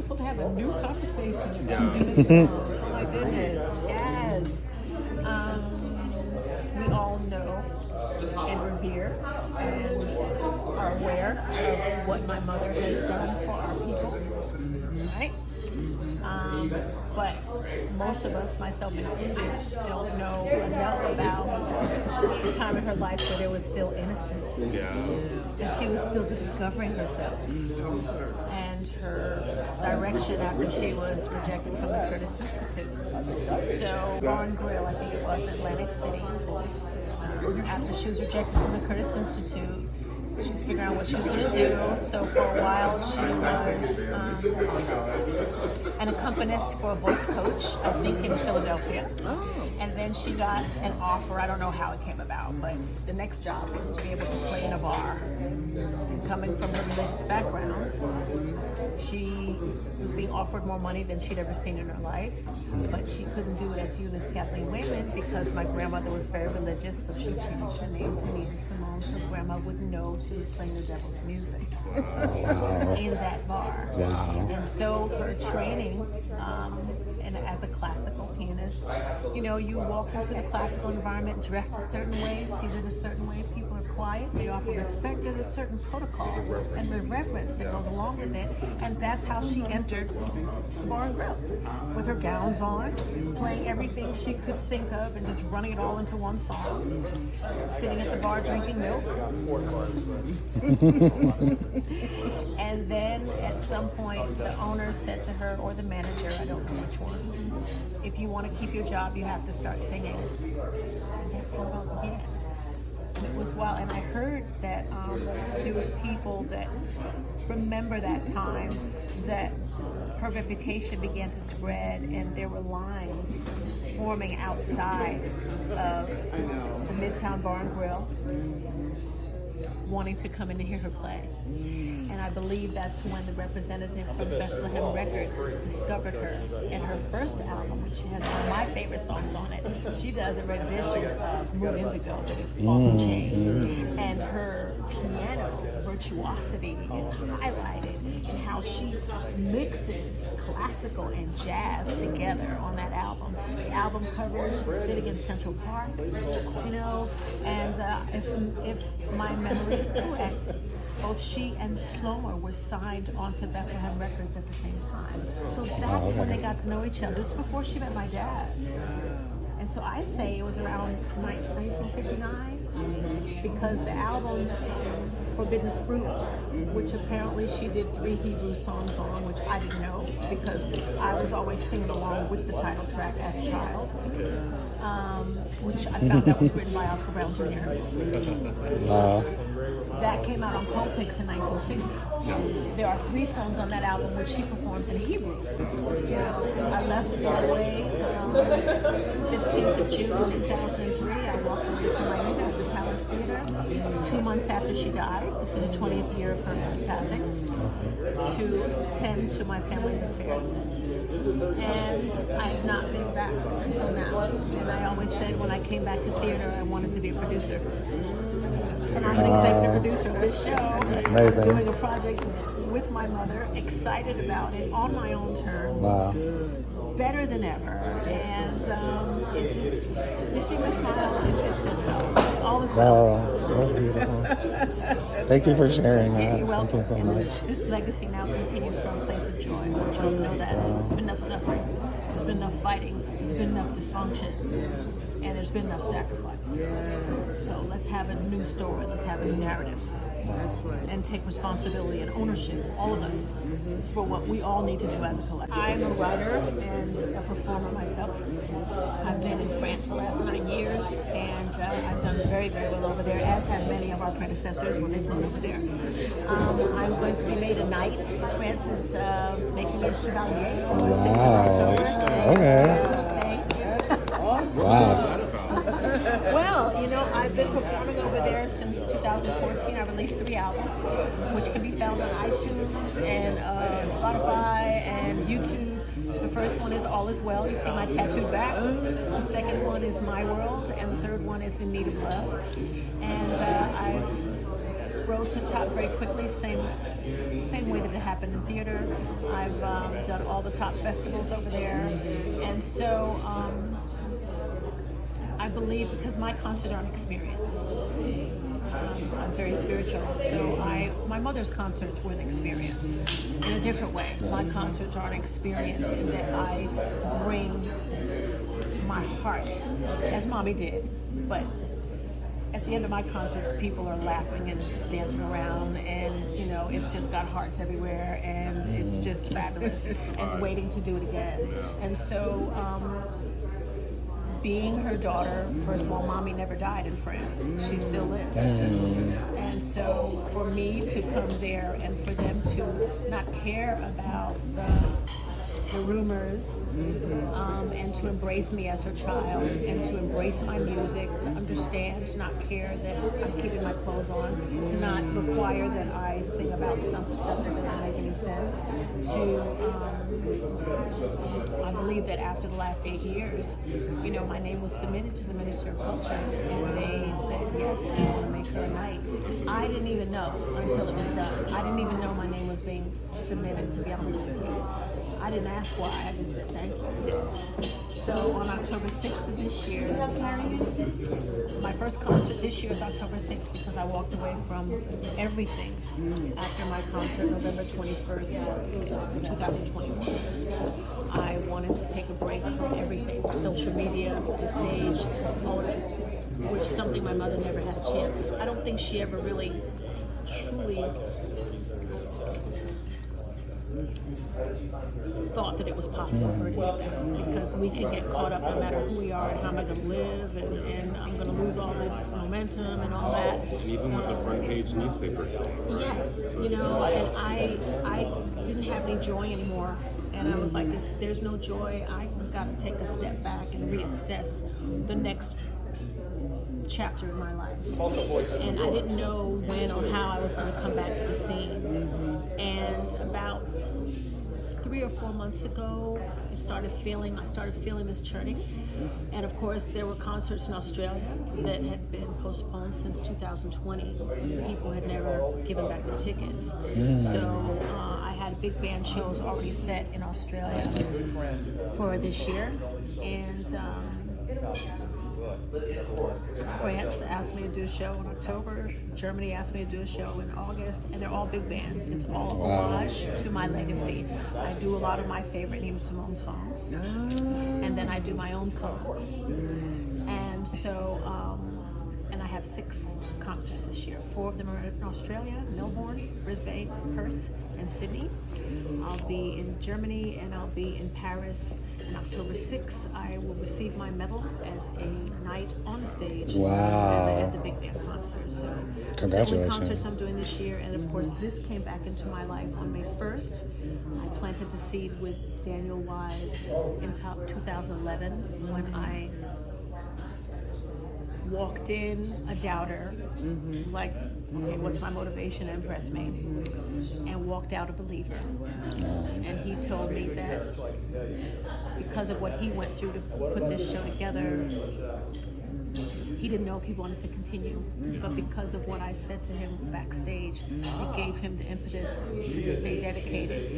wonderful to have a new conversation about Yeah. Minnesota. Oh my goodness, yes. We all know and revere and are aware of what my mother has done for our people, right? But most of us, myself included, don't know enough about the time in her life where there was still innocence. Yeah. And she was still discovering herself and her direction after she was rejected from the Curtis Institute. So Barn Grill, I think it was, Atlantic City, after she was rejected from the Curtis Institute, she was figuring out what she was going to do. So for a while, she was an accompanist for a voice coach, I think in Philadelphia. And then she got an offer. I don't know how it came about, but the next job was to be able to play in a bar. And coming from a religious background, she was being offered more money than she'd ever seen in her life, but she couldn't do it as Eunice Kathleen Wayman because my grandmother was very religious, so she changed her name to Nina Simone so grandma wouldn't know she was playing the devil's music in that bar. Wow. And so her training, and as a classical pianist, you know, you walk into the classical environment dressed a certain way, seated a certain way, people are quiet, they offer respect, there's a certain protocol and the reverence that goes along with it, and that's how she entered the Bar and Grill, with her gowns on, playing everything she could think of and just running it all into one song, sitting at the bar drinking milk. And then at some point the owner said to her, or the manager, I don't know which one, if you want to keep your job you have to start singing. And that's how it all began. And it was wild, and I heard that there were people that remember that time, that her reputation began to spread and there were lines forming outside of the Midtown Bar and Grill wanting to come in and hear her play. And I believe that's when the representative from Bethlehem Records discovered her. And her first album, which has one of my favorite songs on it, she does a rendition of Moon Indigo that is off the chain. And her piano virtuosity is highlighted in how she mixes classical and jazz together on that album. The album cover, she's sitting in Central Park, you know, and if my memory is correct, both she and Shlomo were signed onto Bethlehem Records at the same time. So that's when they got to know each other. This is before she met my dad. And so I say it was around 1959 because the album Forbidden Fruit, which apparently she did 3 Hebrew songs on, which I didn't know because I was always singing along with the title track as a child, which I found out was written by Oscar Brown Jr. That came out on Cold Picks in 1960. There are 3 songs on that album which she performs in Hebrew. I left Broadway 15th of June 2003. I walked away from Miami at the Palace Theater 2 months after she died. This is the 20th year of her passing, to tend to my family's affairs. And I have not been back until now. And I always said when I came back to theater, I wanted to be a producer. And I'm an executive producer of this show. Amazing. I'm doing a project with my mother, excited about it, on my own terms. Wow. Better than ever. And it just, you see my smile, it's as well. All is well. Wow, that's beautiful. Thank you for sharing that. You're welcome. Thank you so And much. this legacy now continues from a place of joy. I want you to know that. There's been enough suffering. There's been enough fighting. There's been enough dysfunction. And there's been enough sacrifice. So let's have a new story. Let's have a new narrative. That's right. And take responsibility and ownership, all of us, for what we all need to do as a collective. I'm a writer and a performer myself. I've been in France the last 9 years, and I've done very, very well over there, as have many of our predecessors when they've gone over there. I'm going to be made a knight. France is making me a chevalier. Wow. Okay. Wow. Well, you know, I've been performing over there since 2014. I released 3 albums, which can be found on iTunes and Spotify and YouTube. The first one is All Is Well. You see my tattooed back. The second one is My World, and the third one is In Need of Love. And I've rose to the top very quickly, same way that it happened in theater. I've done all the top festivals over there, and so I believe, because my concerts are an experience. I'm very spiritual, so my mother's concerts were an experience in a different way. My concerts are an experience in that I bring my heart, as Mommy did, but at the end of my concerts, people are laughing and dancing around, and it's just got hearts everywhere, and it's just fabulous, and waiting to do it again. And so, being her daughter, first of all, Mommy never died in France. She still lives. And so for me to come there and for them to not care about the rumors, and to embrace me as her child, and to embrace my music, to understand, to not care that I'm keeping my clothes on, to not require that I sing about some stuff that doesn't make any sense, I believe that after the last 8 years, my name was submitted to the Minister of Culture, and they said, yes, we want to make her a knight. I didn't even know until it was done. I didn't even know my name was being submitted, to be honest with you. I didn't ask why, I just said thank you. So on October 6th of this year, my first concert this year is October 6th, because I walked away from everything after my concert November 21st, 2021. I wanted to take a break from everything, social media, the stage, all of it, which is something my mother never had a chance. I don't think she ever really, truly thought that it was possible for her to do that, because we can get caught up no matter who we are and how am I going to live, and I'm going to lose all this momentum and all that. Even with the front page newspapers. Yes, and I didn't have any joy anymore, and I was like, if there's no joy, I've got to take a step back and reassess the next chapter in my life. And I didn't know when or how I was going to come back to the scene. And about 3 or 4 months ago, I started feeling this churning. And of course, there were concerts in Australia that had been postponed since 2020. People had never given back their tickets. So I had big band shows already set in Australia for this year. And France asked me to do a show in October. Germany asked me to do a show in August, and they're all big band. It's all homage to my legacy. I do a lot of my favorite Nina Simone songs, and then I do my own songs. And so, and I have 6 concerts this year. 4 of them are in Australia, Melbourne, Brisbane, Perth, and Sydney. I'll be in Germany, and I'll be in Paris. On October 6th, I will receive my medal as a knight on the stage at the Big Band concert. So, congratulations. 7 concerts I'm doing this year, and of course, this came back into my life on May 1st. I planted the seed with Daniel Wise in 2011 when I walked in a doubter, like, okay, what's my motivation to impress me? And walked out a believer. And he told me that because of what he went through to put this show together, he didn't know if he wanted to continue, but because of what I said to him backstage, it gave him the impetus to stay dedicated.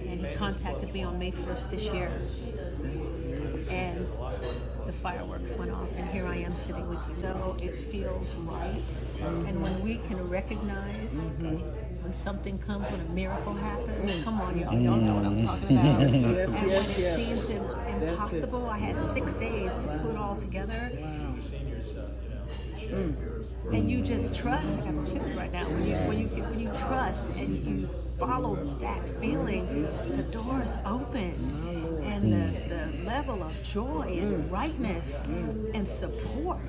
And he contacted me on May 1st this year, and the fireworks went off, and here I am sitting with you. So it feels right, and when we can recognize when something comes, when a miracle happens, come on, y'all know what I'm talking about. And when it seems impossible, I had 6 days to put it all together. And you just trust. I got chills right now. When you trust and you follow that feeling, the doors open, and the level of joy and rightness and support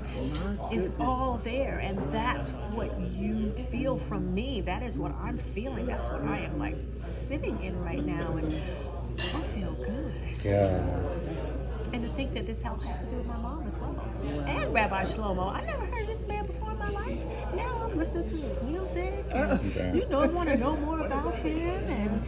is all there. And that's what you feel from me. That is what I'm feeling. That's what I am like sitting in right now, and I feel good. Yeah. And to think that this has to do with my mom as well. And Rabbi Shlomo. I never heard this man before in my life. Now I'm listening to his music. And, I want to know more about him. And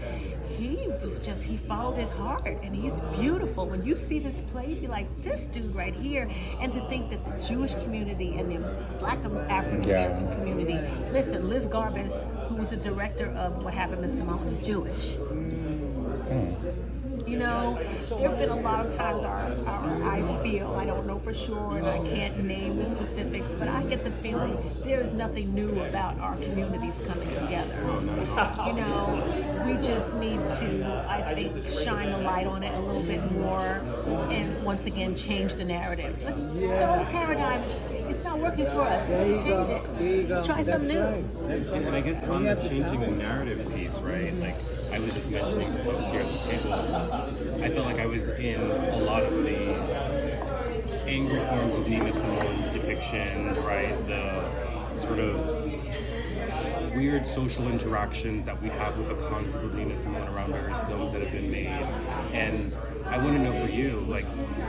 he followed his heart, and he's beautiful. When you see this play, you're like, this dude right here. And to think that the Jewish community and the Black African American community, listen, Liz Garbus, who was the director of What Happened to Simone, is Jewish. You know, there have been a lot of times I feel, I don't know for sure, and I can't name the specifics, but I get the feeling there is nothing new about our communities coming together. You know, we just need to, I think, shine a light on it a little bit more, and once again, change the narrative. The whole paradigm, it's not working for us. Let's just change it. Let's try something new. And I guess on the changing the narrative piece, right? Like I was just mentioning to folks here at this table, I felt like I was in a lot of the angry forms of Nina Simone depiction, right? The sort of weird social interactions that we have with the concept of Nina Simone around various films that have been made. And I want to know for you, like,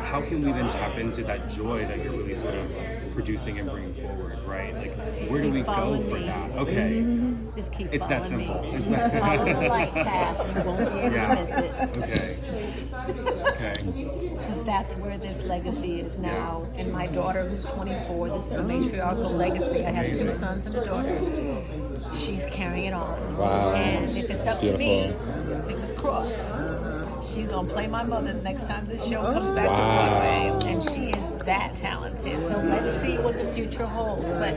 how can we then tap into that joy that you're really sort of producing and bringing forward, right? Like, where do we go for that? Okay. Just keep It's that following simple. me. It's that Follow the light path. You won't be able to miss it. Okay. Okay. Because that's where this legacy is now. And my daughter, who's 24, this is a matriarchal legacy. I have 2 sons and a daughter. She's carrying it on. Wow. And if it's up to me, fingers crossed, she's going to play my mother the next time this show comes back to Broadway. And she is that talented. So let's see what the future holds. But,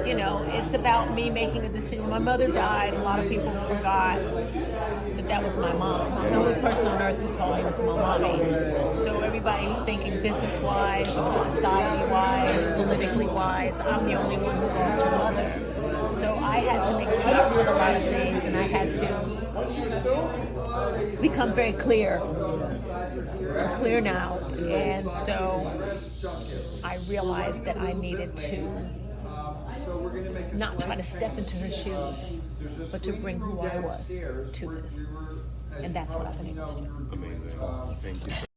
you know, it's about me making a decision. My mother died. A lot of people forgot that was my mom. I'm the only person on earth who called her my mommy. So everybody who's thinking business-wise, society-wise, politically-wise, I'm the only one who lost her mother. So I had to make peace with a lot of things, and I had to become very clear. I'm clear now. And so I realized that I needed to not try to step into her shoes, but to bring who I was to this. And that's what I've been able to do. Amazing. Thank you.